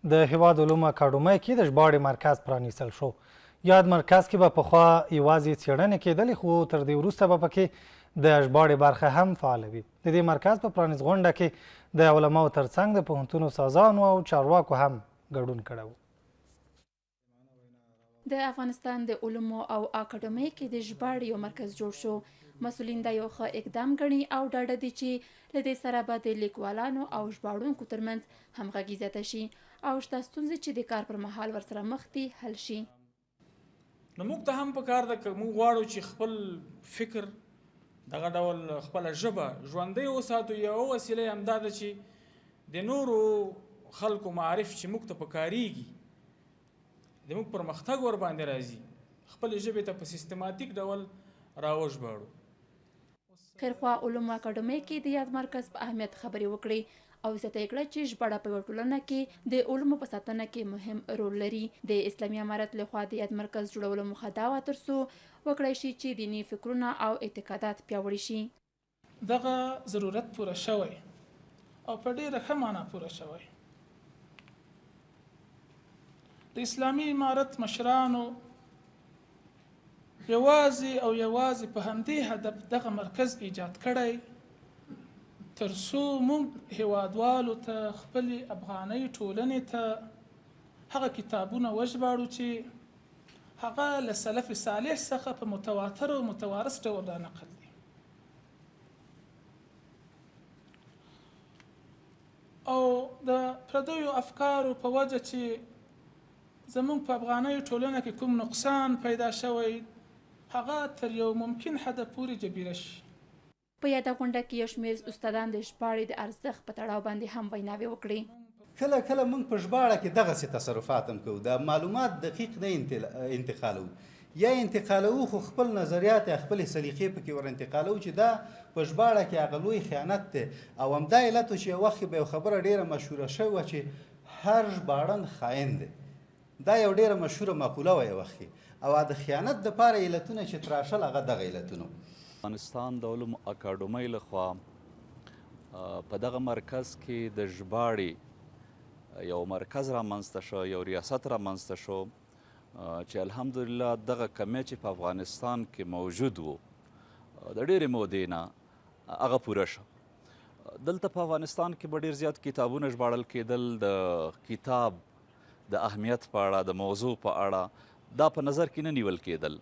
د هیواد علومو اکاډمۍ کې د ژباړې مرکز پرانیستل شو. یاد مرکز کې به پخوا یوازې څېړنې کېدلې، خو تر دې وروسته به پکې د ژباړې برخه هم فعاله وي. د دې مرکز په پرانیست غونډه کې د علماو ترڅنګ د پوهنتون استادانو او چارواکو هم ګډون کړی و. د افغانستان د علومو او اکاډمۍ کې د ژباړې یو مرکز جوړ شو. مسؤلین دا یو ښه اقدام ګڼي او ډاډه دي چې له دې سره به د لیکوالانو او ژباړونکو ترمنځ همغږي زیاته شي او شته ستونزې چې د کار پر مهال ورسره مخ دي حل شي. نو موږ ته هم پکار ده که موږ غواړو چې خپل فکر دغه ډول خپله ژبه ژوندۍ وساتو. یوه وسیله همدا ده چې د نورو خلکو معارف چې موږ ته پکارېږي د موږ پرمختګ ورباندې راځي، خپلې ژبې ته په سیستماتیک ډول راوژباړو. خیرخوا علومو اکاډمۍ کې د یاد مرکز په اهمیت خبرې وکړې او زیاته یې کړه چې ژباړه په یوه ټولنه کې د علومو په ساتنه کې مهم رول لري. د اسلامي امارت لخوا د یاد مرکز جوړولو موخه دا وه ترڅو وکړی شي چې دیني فکرونه او اعتقادات پیاوړي شي. دغه ضرورت پوره شوی او په ډیره ښه معنا پوره شوی. د اسلامي امارت مشرانو یوازې او یوازې په همدې هدف دغه مرکز ایجاد کړی ترڅو موږ هیوادوالو ته خپلې افغانۍ ټولنې ته هغه کتابونه وژباړو چې هغه له سلف صالح څخه په متواتر او متوارث ډول رانقل دي. او د پردیو افکارو په وجه چې زموږ په افغانۍ ټولنه کې کوم نقصان پیدا شوی هغه تر یو ممکن حده پورې جبیره شي. په یاده غونډه کې یو شمېر استادان د ژباړې د ارزښت په تړاو باندې هم ویناوې وکړې. کله کله موږ په ژباړه کې دغسې تصرفات هم کوو، د معلومات دقیق نه انتقالوو، یا انتقالوو خو خپل نظریات یا خپلې سلیقې پکې ور انتقالوو چې دا په ژباړه کې هغه لوی خیانت دی. او همدا علت و چې یو وخت به یو خبره ډېره مشهوره شوې وه چې هر ژباړن خاین دی. دا یو ډېره مشهوره مقوله وه یو وخت کې، او د خیانت دپاره علتونه چې تراشل هغه دغه علتونه. افغانستان د علومو اکاډمۍ لخوا په دغه مرکز کې د ژباړې یو مرکز رامنځته شو، یو ریاست رامنځته شو چې الحمدلله دغه کمی چې په افغانستان کې موجود و د ډېرې مودې نه هغه پوره شو. دلته په افغانستان کې به ډېر زیات کتابونه ژباړل کېدل د کتاب د اهمیت په اړه، د موضوع په اړه دا په نظر کې نه نیول کېدل.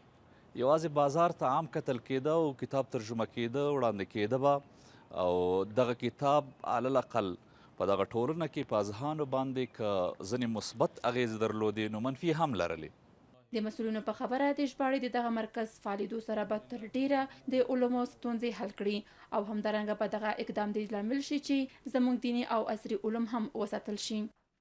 یوازې بازار ته عام کتل کېده او کتاب ترجمه کېده، وړاندې کېده به، او دغه کتاب علی الاقل په دغه ټولنه کې په اذهانو باندې که ځینې مثبت اغېزې درلودې نو منفي هم لرلې. د مسؤلینو په خبره د ژباړې د دغه مرکز فعالېدو سره به تر ډیره د علومو ستونزې حل کړي او همدارنګه به دغه اقدام د لامل شي چې زموږ دیني او عصري علوم هم وساتل شي.